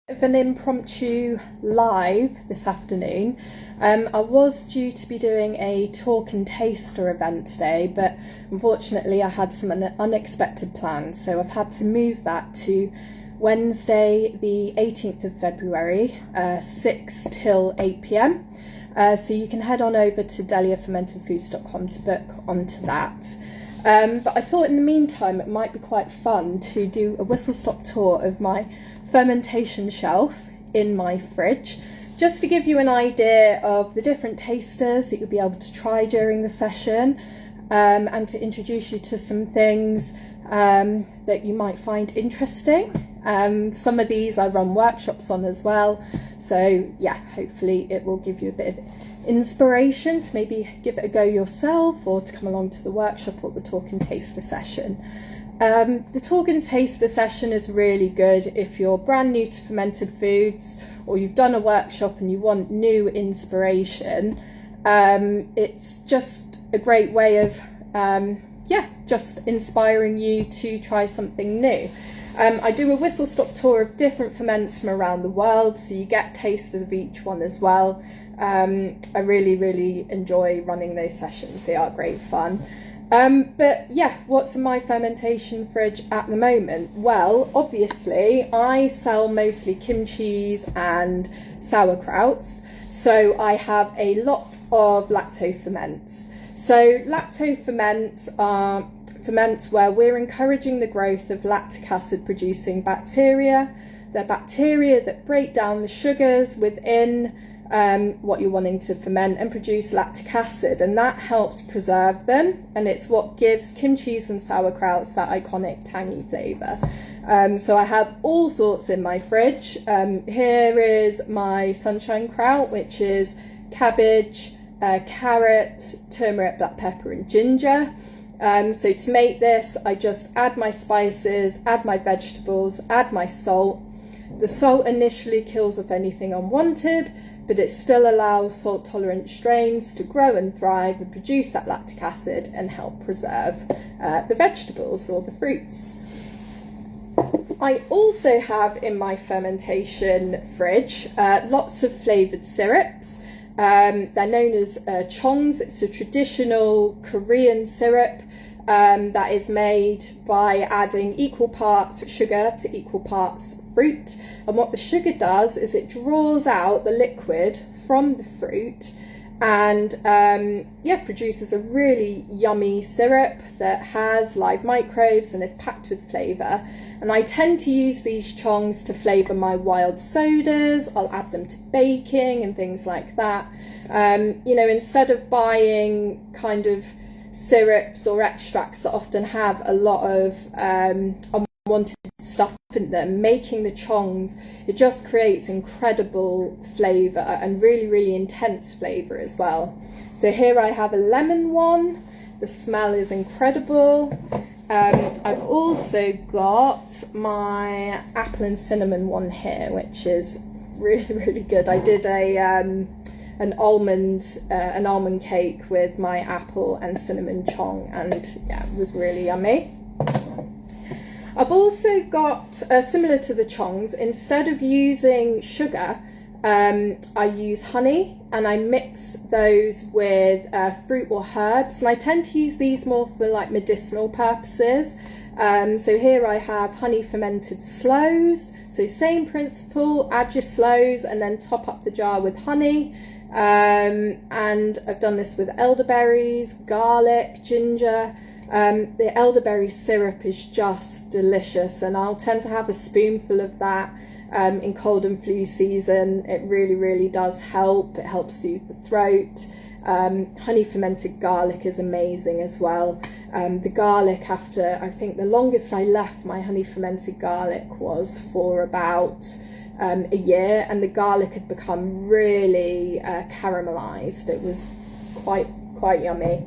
Of an impromptu live this afternoon. I was due to be doing a talk and taster event today, but unfortunately I had some unexpected plans, so I've had to move that to Wednesday the 18th of February, 6 till 8 p.m. So you can head on over to deliafermentedfoods.com to book onto that. But I thought in the meantime it might be quite fun to do a whistle-stop tour of my fermentation shelf in my fridge, just to give you an idea of the different tasters that you'll be able to try during the session, and to introduce you to some things that you might find interesting. Some of these I run workshops on as well, so yeah, hopefully it will give you a bit of inspiration to maybe give it a go yourself, or to come along to the workshop or the talk and taster session. The talk and taster session is really good if you're brand new to fermented foods, or you've done a workshop and you want new inspiration. It's just a great way of just inspiring you to try something new. I do a whistle-stop tour of different ferments from around the world, so you get tasters of each one as well. I really enjoy running those sessions. They are great fun. But yeah, what's in my fermentation fridge at the moment? Well, obviously I sell mostly kimchis and sauerkrauts, so I have a lot of lacto ferments. So lacto ferments are ferments where we're encouraging the growth of lactic acid producing bacteria. They're bacteria that break down the sugars within what you're wanting to ferment and produce lactic acid, and that helps preserve them, and it's what gives kimchis and sauerkrauts that iconic tangy flavour. So I have all sorts in my fridge. Here is my sunshine kraut, which is cabbage, carrot, turmeric, black pepper and ginger. So to make this, I just add my spices, add my vegetables, add my salt. The salt initially kills off anything unwanted, but it still allows salt-tolerant strains to grow and thrive and produce that lactic acid and help preserve the vegetables or the fruits. I also have in my fermentation fridge lots of flavoured syrups. They're known as chongs. It's a traditional Korean syrup that is made by adding equal parts sugar to equal parts fruit, and what the sugar does is it draws out the liquid from the fruit and produces a really yummy syrup that has live microbes and is packed with flavour. And I tend to use these chongs to flavour my wild sodas. I'll add them to baking and things like that. Instead of buying kind of syrups or extracts that often have a lot of unwanted stuff in them, making the chongs, it just creates incredible flavour and really intense flavour as well. So here I have a lemon one. The smell is incredible. I've also got my apple and cinnamon one here, which is really good. I did an almond cake with my apple and cinnamon chong, and yeah, it was really yummy. I've also got, similar to the chongs, instead of using sugar, I use honey, and I mix those with fruit or herbs, and I tend to use these more for like medicinal purposes. So here I have honey fermented sloes, so same principle, add your sloes and then top up the jar with honey. And I've done this with elderberries, garlic, ginger. The elderberry syrup is just delicious, and I'll tend to have a spoonful of that in cold and flu season. It really does help. It helps soothe the throat. Honey fermented garlic is amazing as well. The garlic, after, I think the longest I left my honey fermented garlic was for about a year, and the garlic had become really caramelized. It was quite yummy.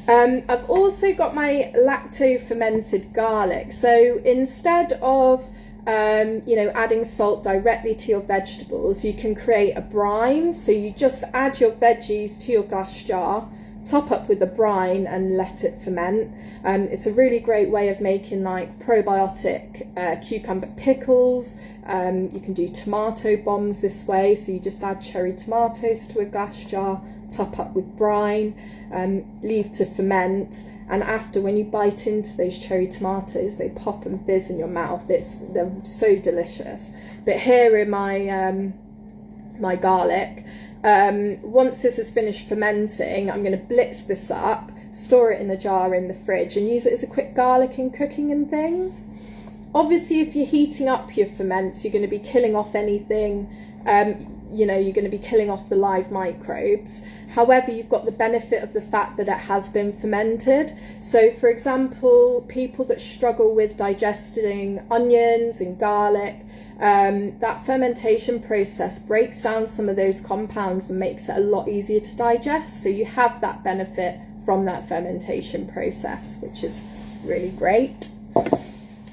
I've also got my lacto fermented garlic. So instead of adding salt directly to your vegetables, you can create a brine. So you just add your veggies to your glass jar, top up with a brine and let it ferment. It's a really great way of making like probiotic cucumber pickles. You can do tomato bombs this way, so you just add cherry tomatoes to a glass jar, top up with brine, leave to ferment, and after, when you bite into those cherry tomatoes, they pop and fizz in your mouth. They're so delicious. But here in my my garlic, once this has finished fermenting, I'm going to blitz this up, store it in a jar in the fridge, and use it as a quick garlic in cooking and things. Obviously, if you're heating up your ferments, you're going to be killing off anything, you're going to be killing off the live microbes. However, you've got the benefit of the fact that it has been fermented. So, for example, people that struggle with digesting onions and garlic, that fermentation process breaks down some of those compounds and makes it a lot easier to digest. So you have that benefit from that fermentation process, which is really great.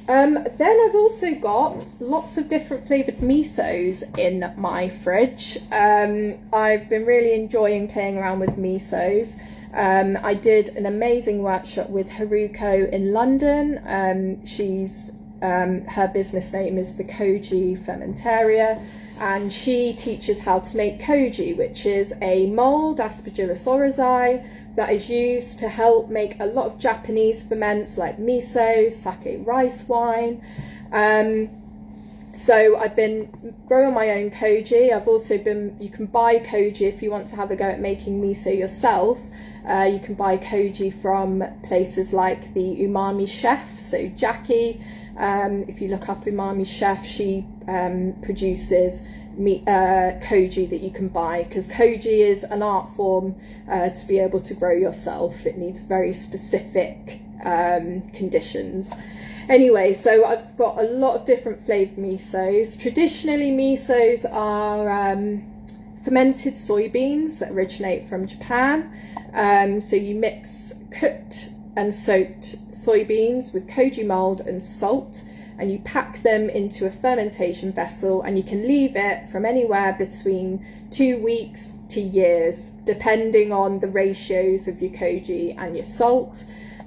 Then I've also got lots of different flavoured misos in my fridge. I've been really enjoying playing around with misos. I did an amazing workshop with Haruko in London. Her business name is the Koji Fermentaria, and she teaches how to make koji, which is a mould, Aspergillus oryzae, that is used to help make a lot of Japanese ferments like miso, sake rice wine. So I've been growing my own koji. You can buy koji if you want to have a go at making miso yourself. You can buy koji from places like the Umami Chef, so Jackie. If you look up Umami Chef, she produces koji that you can buy, because koji is an art form to be able to grow yourself. It needs very specific conditions. Anyway, so I've got a lot of different flavoured misos. Traditionally, misos are fermented soybeans that originate from Japan. So you mix cooked and soaked soybeans with koji mould and salt, and you pack them into a fermentation vessel, and you can leave it from anywhere between 2 weeks to years, depending on the ratios of your koji and your salt.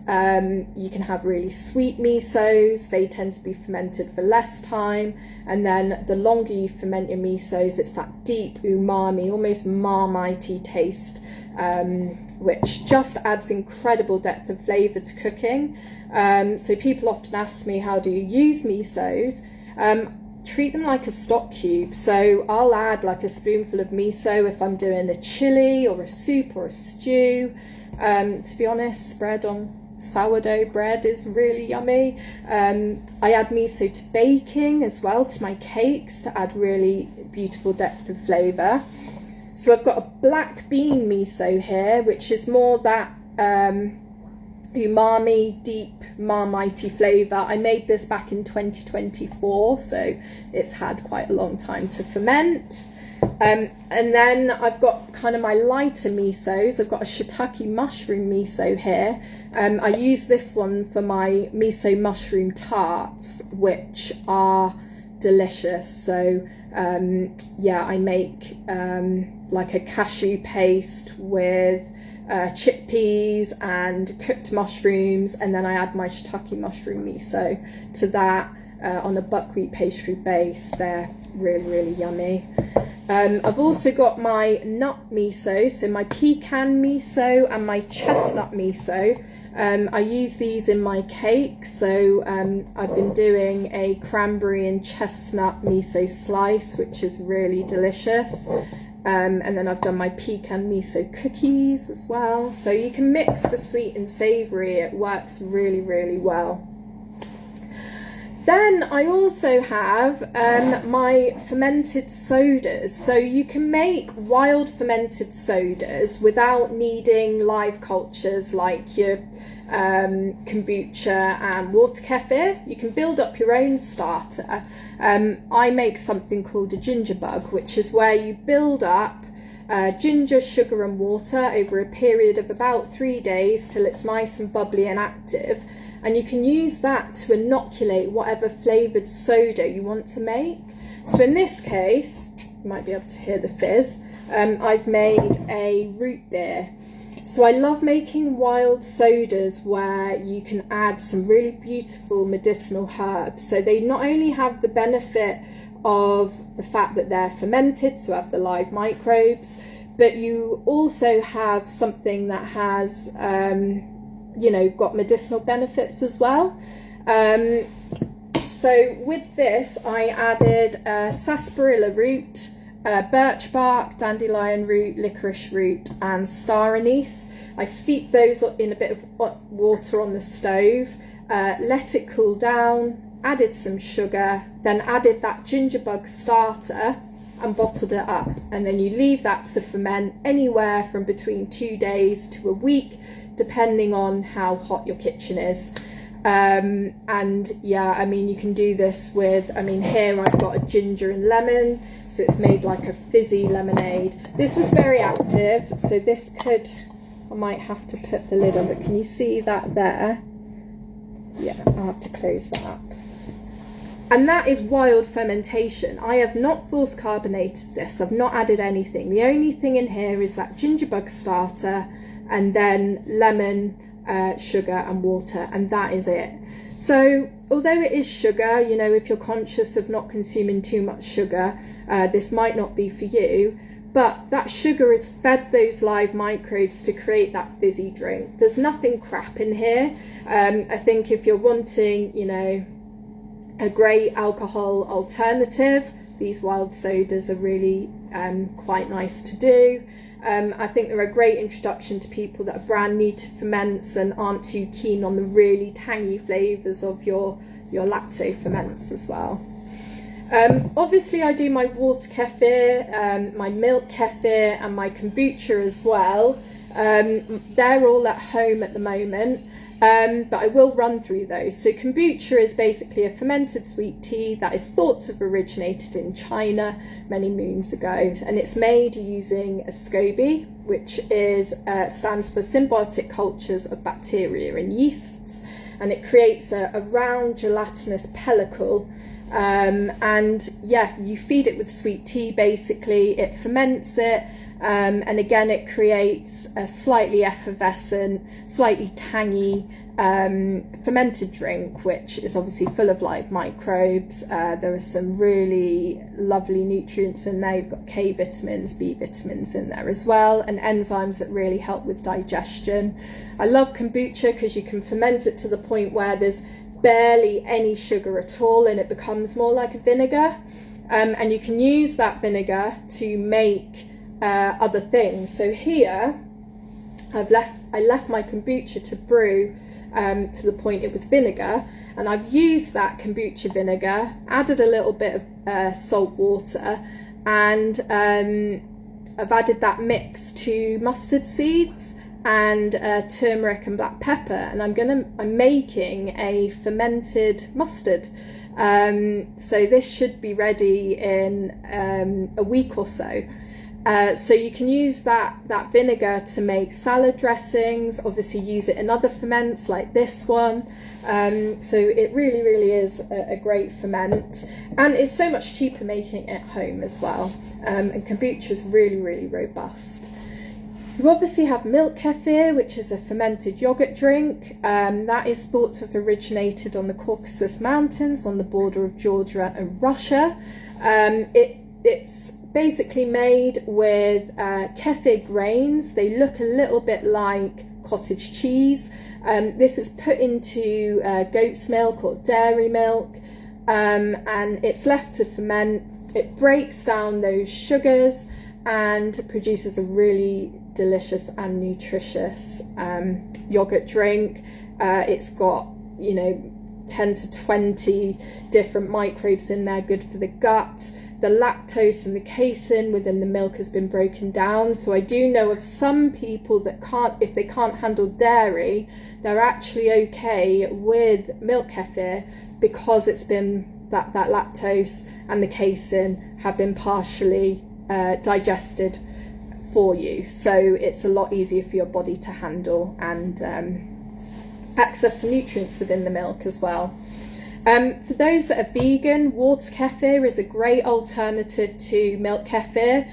You can have really sweet misos. They tend to be fermented for less time, and then the longer you ferment your misos, it's that deep umami, almost marmitey taste, which just adds incredible depth of flavour to cooking. So people often ask me, how do you use misos? Treat them like a stock cube. So I'll add like a spoonful of miso if I'm doing a chili or a soup or a stew. To be honest, spread on sourdough bread is really yummy. I add miso to baking as well, to my cakes, to add really beautiful depth of flavour. So I've got a black bean miso here, which is more that umami, deep, marmitey flavour. I made this back in 2024, so it's had quite a long time to ferment. And then I've got kind of my lighter misos. I've got a shiitake mushroom miso here. I use this one for my miso mushroom tarts, which are delicious. So I make like a cashew paste with chickpeas and cooked mushrooms, and then I add my shiitake mushroom miso to that on a buckwheat pastry base. They're really, really yummy. I've also got my nut miso, so my pecan miso and my chestnut miso. I use these in my cakes, so I've been doing a cranberry and chestnut miso slice, which is really delicious. And then I've done my pecan miso cookies as well. So you can mix the sweet and savoury. It works really, really well. Then I also have my fermented sodas. So you can make wild fermented sodas without needing live cultures like your kombucha and water kefir. You can build up your own starter. I make something called a ginger bug, which is where you build up ginger, sugar and water over a period of about 3 days till it's nice and bubbly and active. And you can use that to inoculate whatever flavoured soda you want to make. So in this case, you might be able to hear the fizz, I've made a root beer. So I love making wild sodas where you can add some really beautiful medicinal herbs. So they not only have the benefit of the fact that they're fermented, so have the live microbes, but you also have something that has, got medicinal benefits as well. So with this, I added sarsaparilla root, birch bark, dandelion root, licorice root, and star anise. I steeped those in a bit of water on the stove, let it cool down, added some sugar, then added that ginger bug starter and bottled it up. And then you leave that to ferment anywhere from between 2 days to a week, depending on how hot your kitchen is. And yeah, I mean, you can do this with, here I've got a ginger and lemon, so it's made like a fizzy lemonade. This was very active, so this could, I might have to put the lid on, but can you see that there? Yeah, I'll have to close that up. And that is wild fermentation. I have not force carbonated this, I've not added anything. The only thing in here is that ginger bug starter and then lemon, sugar and water, and that is it. So although it is sugar, if you're conscious of not consuming too much sugar, this might not be for you, but that sugar has fed those live microbes to create that fizzy drink. There's nothing crap in here. I think if you're wanting, a great alcohol alternative, these wild sodas are really quite nice to do. I think they're a great introduction to people that are brand new to ferments and aren't too keen on the really tangy flavours of your lacto ferments as well. Obviously I do my water kefir, my milk kefir and my kombucha as well. They're all at home at the moment, but I will run through those. So kombucha is basically a fermented sweet tea that is thought to have originated in China many moons ago, and it's made using a SCOBY, which is stands for symbiotic cultures of bacteria and yeasts, and it creates a round gelatinous pellicle. And yeah, you feed it with sweet tea, basically it ferments it, and again it creates a slightly effervescent, slightly tangy fermented drink, which is obviously full of live microbes. There are some really lovely nutrients in there. You've got K vitamins, B vitamins in there as well, and enzymes that really help with digestion. I love kombucha because you can ferment it to the point where there's barely any sugar at all and it becomes more like a vinegar, and you can use that vinegar to make other things. So here I left my kombucha to brew to the point it was vinegar, and I've used that kombucha vinegar, added a little bit of salt water, and I've added that mix to mustard seeds and turmeric and black pepper, and I'm making a fermented mustard. So this should be ready in a week or so. So you can use that vinegar to make salad dressings, obviously use it in other ferments like this one. So it really, really is a great ferment, and it's so much cheaper making it at home as well. And kombucha is really, really robust. You obviously have milk kefir, which is a fermented yogurt drink. That is thought to have originated on the Caucasus Mountains on the border of Georgia and Russia. It's basically made with kefir grains. They look a little bit like cottage cheese. This is put into goat's milk or dairy milk, and it's left to ferment. It breaks down those sugars and produces a really delicious and nutritious yogurt drink. It's got 10 to 20 different microbes in there, good for the gut. The lactose and the casein within the milk has been broken down. So I do know of some people that if they can't handle dairy, they're actually okay with milk kefir because it's been that lactose and the casein have been partially digested for you. So it's a lot easier for your body to handle and access the nutrients within the milk as well. For those that are vegan, water kefir is a great alternative to milk kefir.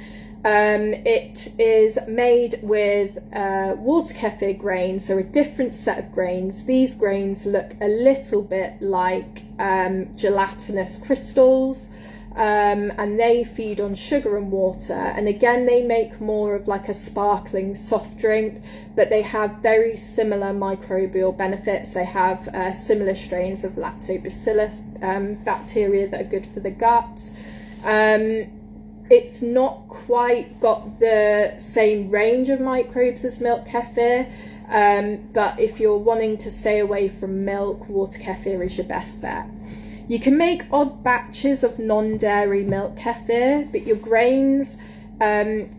It is made with water kefir grains, so a different set of grains. These grains look a little bit like gelatinous crystals, and they feed on sugar and water. And again, they make more of like a sparkling soft drink, but they have very similar microbial benefits. They have similar strains of lactobacillus bacteria that are good for the gut. It's not quite got the same range of microbes as milk kefir, but if you're wanting to stay away from milk, water kefir is your best bet. You can make odd batches of non-dairy milk kefir, but your grains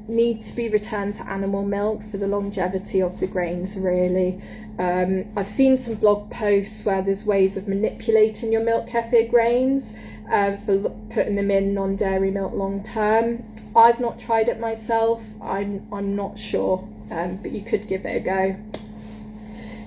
need to be returned to animal milk for the longevity of the grains, really. I've seen some blog posts where there's ways of manipulating your milk kefir grains for putting them in non-dairy milk long term. I've not tried it myself. I'm not sure, but you could give it a go.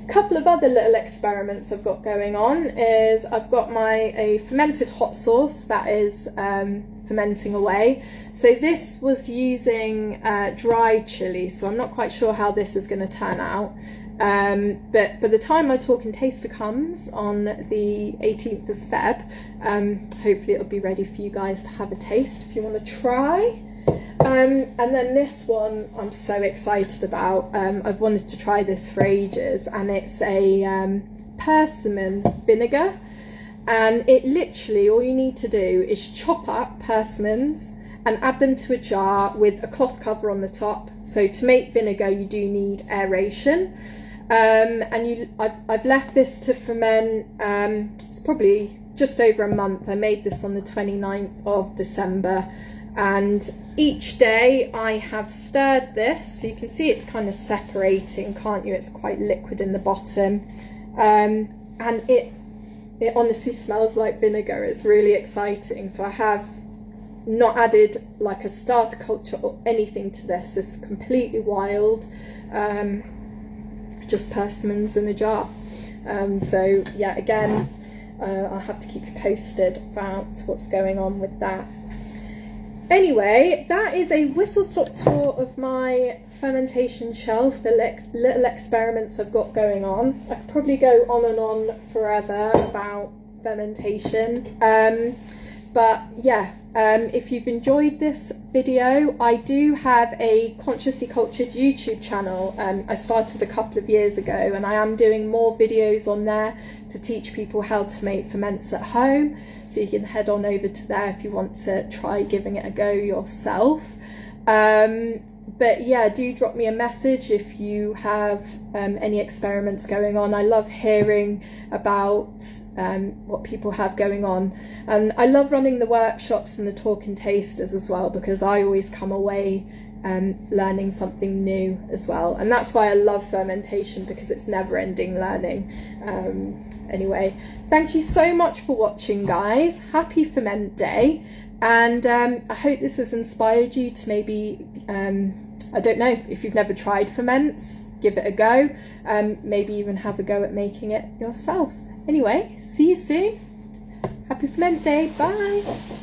Couple of other little experiments I've got going on is I've got a fermented hot sauce that is fermenting away. So this was using dried chili, so I'm not quite sure how this is going to turn out. But by the time my talk and taster comes on the 18th of Feb, hopefully it'll be ready for you guys to have a taste if you want to try. And then this one I'm so excited about. I've wanted to try this for ages, and it's a persimmon vinegar. And it literally, all you need to do is chop up persimmons and add them to a jar with a cloth cover on the top. So to make vinegar, you do need aeration. I've left this to ferment. It's probably just over a month. I made this on the 29th of December. And each day I have stirred this, so you can see it's kind of separating, can't you? It's quite liquid in the bottom, and it honestly smells like vinegar. It's really exciting. So I have not added like a starter culture or anything to this. It's completely wild, just persimmons in a jar. So yeah, again, I'll have to keep you posted about what's going on with that. Anyway, that is a whistle-stop tour of my fermentation shelf, the little experiments I've got going on. I could probably go on and on forever about fermentation. But yeah, if you've enjoyed this video, I do have a Consciously Cultured YouTube channel. I started a couple of years ago, and I am doing more videos on there to teach people how to make ferments at home. So you can head on over to there if you want to try giving it a go yourself. But yeah, do drop me a message if you have any experiments going on. I love hearing about what people have going on. And I love running the workshops and the talk and tasters as well, because I always come away learning something new as well. And that's why I love fermentation, because it's never-ending learning. Anyway, thank you so much for watching, guys. Happy Ferment Day. And I hope this has inspired you to maybe, I don't know, if you've never tried ferments, give it a go. Maybe even have a go at making it yourself. Anyway, see you soon. Happy Ferment Day. Bye.